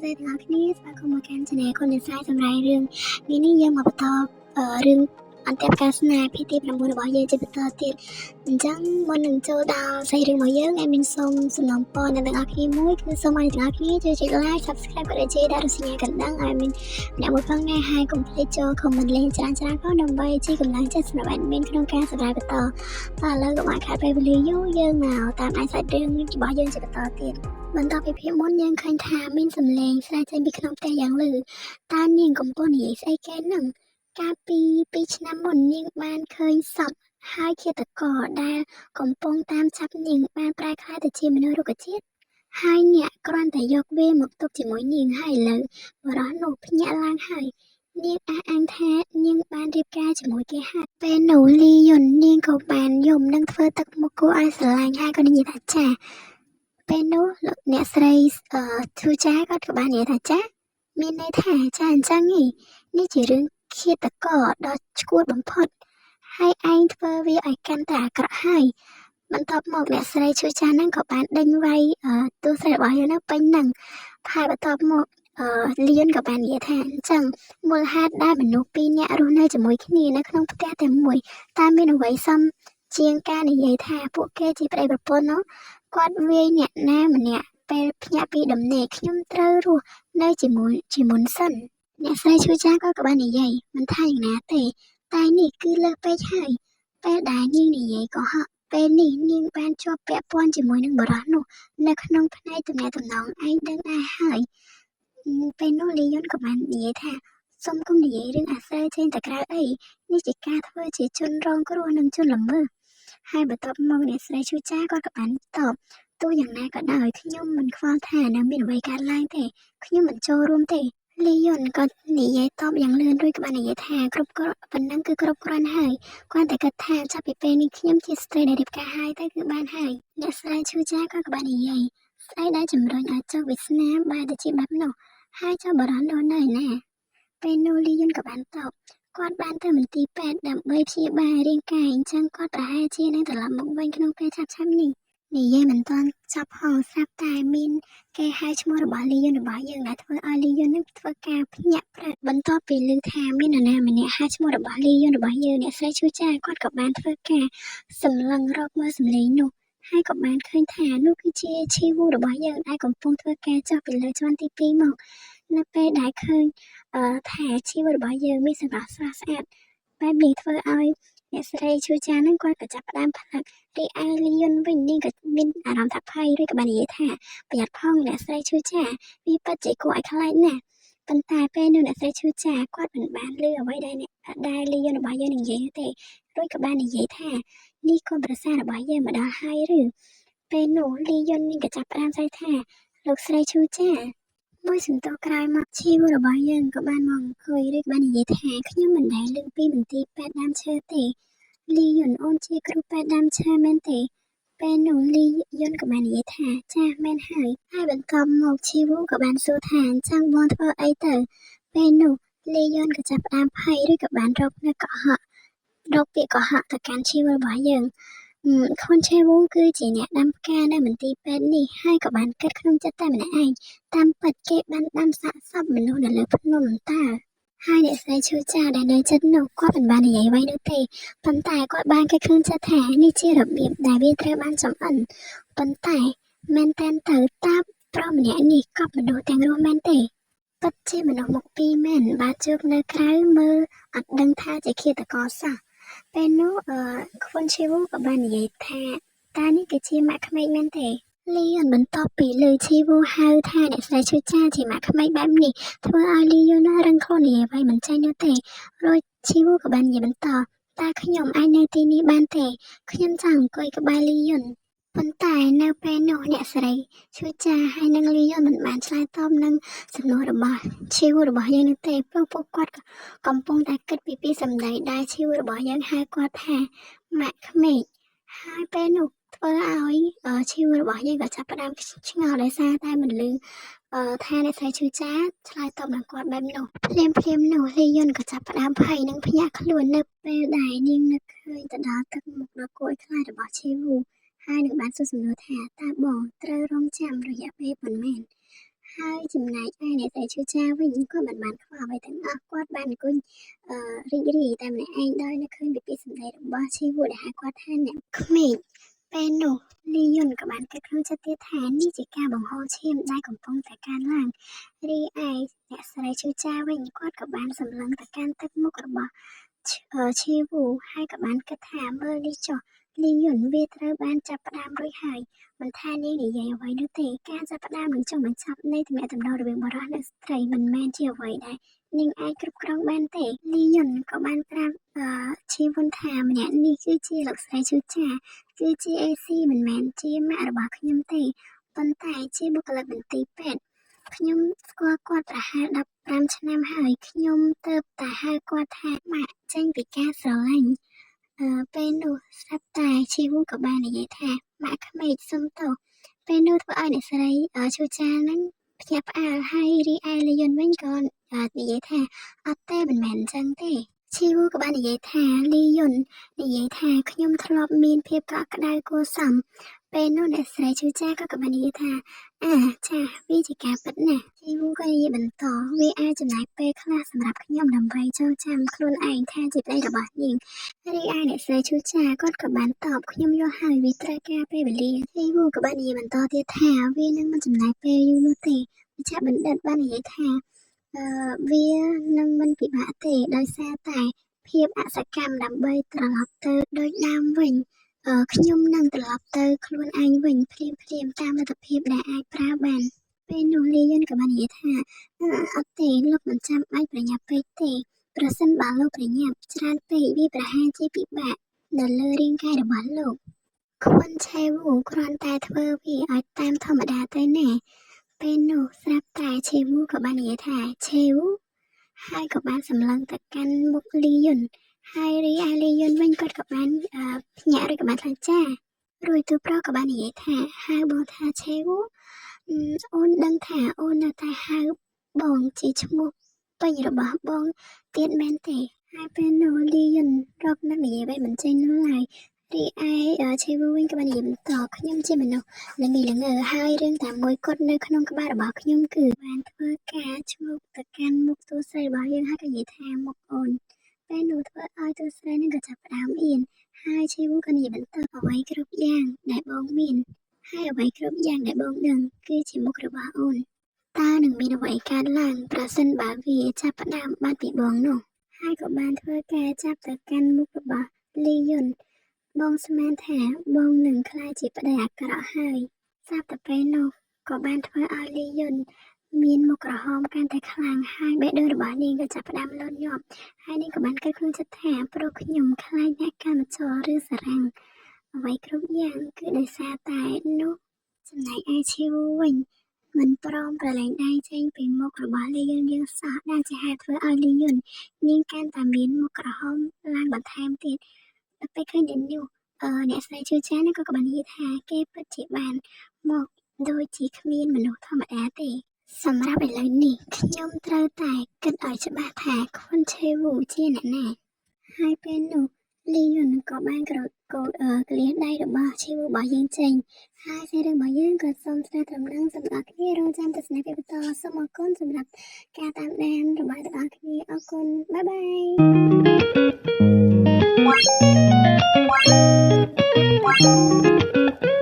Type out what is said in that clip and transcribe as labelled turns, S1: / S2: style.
S1: ស្តីទាំងអស់គ្នាស្វាគមន៍មកកាន់ Channel គុណនិស័យសម្រាប់រឿងនេះយើងមកបន្តរឿងអន្តរកាសនាភាគទី9របស់យើងជាបន្តទៀតអញ្ចឹងមុននឹងចូលដល់សាច់រឿងរបស់យើងឯមានសូមសំណូមពរអ្នកទាំងអស់គ្នាមួយគឺសូមឲ្យអ្នកទាំងអស់គ្នាជួយចុច Like Subscribe ក៏ដូចជាដាក់រសញ្ញាកណ្ដឹងឲ្យមានអ្នកមួយផងដែរហើយកុំភ្លេចចូល Comment លេងច្រើនផងដើម្បីជាកម្លាំងចិត្តសម្រាប់ admin ក្នុងការសម្ដែងបន្តតឥឡូវកុំឲ្យខាតពេលវេលាយូរយើងមកតាមឯសាច់រឿងរបស់យើងជាបន្តទៀតបន្ទាប់ពីភាពមុនយើងឃើញថាមានសំឡេងស្រាយចេញពីក្នុងផ្ទះយ៉ាងលឺតើនាងកំពុងនិយាយស្អីគេនឹងកាលពី2ឆ្នាំមុននាងបានឃើញសពហើយឃាតករដែលកំពុងតាមចាប់នាងបានប្រែក្លាយទៅជាមនុស្សរុក្ខជាតិហើយអ្នកគ្រាន់តែយកវាមកទុកជាមួយនាងហើយឥឡូវបរិះនោះភ្ញាក់ឡើងហើយនាងអះអាងថានាងបានរៀបការជាមួយគេហើយពេលនោះលីយុននាងក៏បានយំនឹងធ្វើទឹកមុខគួរឲ្យស្រឡាញ់ហើយក៏និយាយថាចាពេលនោះលោកអ្នកស្រីធូចាគាត់ក៏បាននិយាយថាចាមានន័យថាចាអញ្ចឹងនេះជារឿងឃាតករដ៏ឆ្កួតបំផុតហើយឯងធ្វើវាឲ្យកាន់តែអាក្រក់ហើយបន្ទាប់មកអ្នកស្រីឈូចាហ្នឹងក៏បានដេញវាយតួស្រីរបស់យើងនៅពេញហ្នឹងហើយបន្ទាប់មកលៀនក៏បាននិយាយថាអញ្ចឹងមូលហេតុដែលមនុស្សពីរនាក់រស់នៅជាមួយគ្នានៅក្នុងផ្ទះតែមួយតែមានអ្វីសមជាងការនិយាយថាពួកគេជាប្តីប្រពន្ធនោះគាត់វាយអ្នកណាម្នាក់ពេលភ្ញាក់ពីដំណេកខ្ញុំត្រូវរស់នៅជាមុនសិនអ្នកស្រីឈូចាក៏បាននិយាយមិនថាយ៉ាងណាទេតែនេះគឺលើសពេកហើយពេលដែលនាងនិយាយកុហកពេលនេះនាងបានជាប់ពាក់ព័ន្ធជាមួយនឹងបរិះនោះនៅក្នុងផ្នែកទំនាក់ទំនងឯងដឹងដែរហើយពេលនោះលីយុនក៏បាននិយាយថាសុំកុំនិយាយរឿងអាស្រ័យចេញទៅក្រៅអីនេះជាការធ្វើជាជនរងគ្រោះនិងជនល្មើសហើយបន្ទាប់មកអ្នកស្រីឈូចាគាត់ក៏បានតបទោះយ៉ាងណាក៏ដោយខ្ញុំមិនខ្វល់ថានៅមានអ្វីកើតឡើងទេខ្ញុំមិនចូលរួមទេលីយុនក៏និយាយតបយ៉ាងលឿនរួចក៏បាននិយាយថាគ្រប់ប៉ុណ្ណឹងគឺគ្រប់គ្រាន់ហើយគាត់តែគិតថាចាប់ពីពេលនេះខ្ញុំជាស្ត្រីដែលរៀបការហើយទៅគឺបានហើយអ្នកស្រីឈូចាក៏បាននិយាយស្អីដែលជំរុញឲ្យចុះវាសនាបែរទៅជាបែបនោះហើយចុះបរិះនោះនៅណាពេលនោះលីយុនក៏បានតបគាត់បានទៅមន្ទីរពេទ្យដើម្បីព្យាបាលរាងកាយអញ្ចឹងគាត់ប្រហែលជានឹងត្រឡប់មកវិញក្នុងពេលឆាប់នេះនិយាយមិនទាន់ចប់ហងស្រាប់តែមានគេហៅឈ្មោះរបស់លីយុនរបស់យើងដែលធ្វើឲ្យលីយុននឹងធ្វើការភ្ញាក់ផ្អើលបន្ទាប់ពីឮថាមាននរណាម្នាក់ហៅឈ្មោះរបស់លីយុនរបស់យើងអ្នកស្រីឈូចាគាត់ក៏បានធ្វើការសម្លឹងរកមើលសម្លេងនោះហើយក៏បានឃើញថានោះគឺជាឈីវូរបស់យើងដែលកំពុងធ្វើការចុះពីលើជាន់ទី2មកនៅពេលដែលឃើញថាឈីវូរបស់យើងមានសម្រស់ស្រស់ស្អាតបែបនេះធ្វើឲ្យអ្នកស្រីឈូចានឹងគាត់ក៏ចាប់ផ្ដើមផ្លឹករីឯលីយុនវិញនាងក៏មានអារម្មណ៍ថាភ័យឬក៏បាននិយាយថាប្រយ័ត្នផងអ្នកស្រីឈូចាវាពិតជាគួរឲ្យខ្លាចណាស់ប៉ុន្តែពេលនោះអ្នកស្រីឈូចាគាត់មិនបានឮអ្វីដែលលីយុនរបស់យើងនិយាយទេរួចក៏បាននិយាយថានេះកូនប្រសាររបស់យើងមកដល់ហើយឬពេលនោះលីយុននាងក៏ចាប់ផ្ដើមស្រែកថាលោកស្រីឈូចាមួយសន្ទុះក្រោយមកឈីវូរបស់យើងក៏បានមកអង្គុយឬក៏បាននិយាយថាខ្ញុំមិនដែលឮពីមន្ទីរពេទ្យដើមឈើទេលីយុនអូនជាគ្រូពេទ្យដើមឈើមែនទេពេលនោះលីយុនក៏បាននិយាយថាចាស់មែនហើយបន្ទាប់មកឈីវូក៏បានសួរថាអញ្ចឹងបងធ្វើអីទៅពេលនោះលីយុនក៏ចាប់ផ្ដើមភ័យឬក៏បានរកពាក្យកុហកទៅកាន់ឈីវូរបស់យើងខុនឆេវូគឺជាអ្នកដាំផ្កានៅមន្ទីរពេទ្យនេះហើយក៏បានគិតក្នុងចិត្តតែម្នាក់ឯងតាមពិតគេបានដាំសាកសពមនុស្សនៅលើភ្នំតើហើយអ្នកស្រីឈូចាដែលនៅចិត្តនោះគាត់មិនបាននិយាយអ្វីនោះទេប៉ុន្តែគាត់បានគិតក្នុងចិត្តថានេះជារបៀបដែលវាត្រូវបានចំអិនប៉ុន្តែមែនតើតាប្រុសម្នាក់នេះកប់មនុស្សទាំងរស់មែនទេពិតជាមនុស្សមុខពីរមែនបើជួបនៅក្រៅមើលអត់ដឹងថាជាឃាតករសោះពេលនោះខ្វុនឈីវូក៏បាននិយាយថាតើនេះគឺជាម៉ាក់ក្មេកមែនទេលីយុនបន្ទាប់ពីលើឈីវូហៅថាអ្នកស្រីឈូចាជាម៉ាក់ក្មេកបែបនេះធ្វើឲ្យលីយុនរឹងខ្លួននិយាយអ្វីមិនចេញនោះទេរួចឈីវូក៏បាននិយាយបន្តតើខ្ញុំអាចនៅទីនេះបានទេខ្ញុំចង់អង្គុយក្បែរលីយុនប៉ុន្តែនៅពេលនោះអ្នកស្រីឈូចាហើយនឹងលីយុនមិនបានឆ្លើយតបនឹងសំណួររបស់ឈីវូរបស់យើងនោះទេព្រោះពួកគាត់កំពុងតែគិតពីសម្ដីដែលឈីវូរបស់យើងហៅគាត់ថាម៉ាក់ក្មេកហើយពេលនោះធ្វើឲ្យឈីវូរបស់យើងក៏ចាប់ផ្ដើមឆ្ងល់ដោយសារតែមិនឮថាអ្នកស្រីឈូចាឆ្លើយតបនឹងគាត់បែបនោះភ្លាមនោះលីយុនក៏ចាប់ផ្ដើមភ័យនិងភ្ញាក់ខ្លួននៅពេលដែលនាងនឹកឃើញទៅដល់ទឹកមុខដ៏គួរឲ្យខ្លាចរបស់ឈីវូហើយនឹងបានសួរសំណួរថាតើបងត្រូវរងចាំរយៈពេលប៉ុន្មានហ ហើយចំណែកឯអ្នកស្រីឈឺចាវិញគាត់មិនបានខ្វល់អ្វីទាំងអស់គាត់បានអង្គុយរីករាយតែម្នាក់ឯងដោយនឹកឃើញពីពាក្យសម្ដីរបស់ឈីវូដែលហៅគាត់ថាអ្នកក្មេកពេលនោះលីយុនក៏បានគិតក្នុងចិត្តទៀតថានេះជាការបង្ហូរឈាមដែលកំពុងតែកើនឡើងរីឯអ្នកស្រីឈឺចាវិញគាត់ក៏បានសម្លឹងទៅកាន់ទឹកមុខរបស់ឈីវូហើយក៏បានគិតថាមើលនេះចុះលីយុនវាត្រូវបានចាប់ផ្ដើមរួចហើយមិនថានាងនិយាយអ្វីនោះទេការចាប់ផ្ដើមនឹងចុងបញ្ចប់នៃទំនាក់ទំនងរវាងបុរសនិងស្ត្រីមិនមែនជាអ្វីដែលនាងអាចគ្រប់គ្រងបានទេលីយុនក៏បានប្រាប់ឈីវុនថាម្នាក់នេះគឺជាលោកស្រីឈឺចាគឺជាអេស៊ីមិនមែនជាម៉ាក់របស់ខ្ញុំទេប៉ុន្តែជាបុគ្គលិកមន្ទីរពេទ្យខ្ញុំស្គាល់គាត់ប្រហែល15ឆ្នាំហើយខ្ញុំទើបតែហៅគាត់ថាម៉ាក់ចេញពីការស្រឡាញ់ពេលនោះស្រាប់តែឈីវូក៏បាននិយាយថាម៉ាក់ក្មេកសុំទោសពេលនោះធ្វើឲ្យអ្នកស្រីឈូចានឹងភ្ញាក់ផ្អើលហើយរីឯលីយុនវិញក៏និយាយថាអត់ទេមិនមែនអញ្ចឹងទេឈីវូក៏បាននិយាយថាលីយុននិយាយថាខ្ញុំធ្លាប់មានភាពកក់ក្ដៅគួរសមពេលនោះអ្នកស្រីឈូចាក៏បាននិយាយថាចាវាជាការពិតណាស់ជីវូក៏និយាយបន្តវាអាចចំណាយពេលខ្លះសម្រាប់ខ្ញុំដើម្បីចងចាំខ្លួនឯងថាជាប្តីរបស់នាងរីឯអ្នកស្រីឈូចាគាត់ក៏បានតបខ្ញុំយល់ហើយវាត្រូវការពេលវេលាជីវូក៏បាននិយាយបន្តទៀតថាវានឹងមិនចំណាយពេលយូរនោះទេវិជ្ជបណ្ឌិតបាននិយាយថាវានឹងមិនពិបាកទេដោយសារតែភាពអសកម្មដើម្បីត្រឡប់ទៅដូចដើមវិញខ្ញុំនឹងត្រឡប់ទៅខ្លួនឯងវិញភ្លាមតាមលទ្ធភាពដែលអាចប្រើបានពេលនោះលីយុនក៏បាននិយាយថាអត់ទេលោកមិនចាំបាច់ប្រញាប់ពេកទេប្រសិនបើលោកប្រញាប់ច្រើនពេកវាប្រហែលជាពិបាកនៅលើរាងកាយរបស់លោកខ្វិនឆេវូគ្រាន់តែធ្វើវាឲ្យតាមធម្មតាទៅណាពេលនោះស្រាប់តែឆេវូក៏បាននិយាយថាឆេវូហើយក៏បានសម្លឹងទៅកាន់មុខលីយុនហើយរីឯលីយុនវិញគាត់ក៏បានភ្ញាក់ឬក៏បានថាចារួចទូប្រុសក៏បាននិយាយថាហៅបងថាឆេវូអូនដឹងថាអូននៅតែហៅបងជាឈ្មោះពេញរបស់បងទៀតមែនទេហើយពេលនោះលីយុនរកនឹងនិយាយបែបមិនចេញនោះឡើយរីឯឆេវូវិញក៏បាននិយាយបន្តខ្ញុំជាមនុស្សល្ងីល្ងើហើយរឿងតែមួយគត់នៅក្នុងក្បាលរបស់ខ្ញុំគឺបានធ្វើការឈ្មោះទៅកាន់មុខទូស្រីរបស់យើងហើយក៏និយាយថាមុខអូនពេលនោះធ្វើឲ្យទូស្រីនឹងក៏ចាប់ផ្ដើមអៀនហើយឈីវូក៏និយាយបន្តអ្វីគ្រប់យ៉ាងដែលបងមានហើយអ្វីគ្រប់យ៉ាងដែលបងដឹងគឺជាមុខរបស់អូនតើនឹងមានអ្វីកើតឡើងប្រសិនបើវាចាប់ផ្ដើមបានពីបងនោះហើយក៏បានធ្វើការចាប់ទៅកាន់មុខរបស់លីយុនបងស្មានថាបងនឹងក្លាយជាប្តីអាក្រក់ហើយស្រាប់តែពេលនោះក៏បានធ្វើឲ្យលីយុនមានមុខក្រហមកាន់តែខ្លាំងហើយបេះដូងរបស់នាងក៏ចាប់ផ្ដើមលោតញាប់ហើយនាងក៏បានគិតក្នុងចិត្តថាព្រោះខ្ញុំខ្លាចអ្នកកម្មចរឬសារ៉ាំងអ្វីគ្រប់យ៉ាងគឺដោយសារតែនោះចំណែកឯឈីវវិញមិនព្រមប្រឡែងដៃចេញពីមុខរបស់លីយុនយ៉ាងសោះដែលជាហេតុធ្វើឲ្យលីយុននាងកាន់តែមានមុខក្រហមឡើងបន្ថែមទៀតដល់ពេលឃើញដូចនេះអ្នកស្រីឈឺចាស់ក៏បាននិយាយថាគេពិតជាបានមកដូចជាគ្មានមនុស្សធម្មតាទេសម្រាប់ឥឡូវនេះខ្ញុំត្រូវតែគិតឲ្យច្បាស់ថាខ្វិនឆេវូជាអ្នកណាហើយពេលនោះលីយុនក៏បានកលៀសដៃរបស់ឆេវូរបស់យើងចេញហើយសាររឿងរបស់យើងក៏សូមស្ដាប់ដំណឹងសម្រាប់គ្នារងចាំទស្សនាពេលបន្តសូមអរគុណសម្រាប់ការតាមដានរបស់អ្នកទាំងអស់គ្នាអរគុណបាយបាយ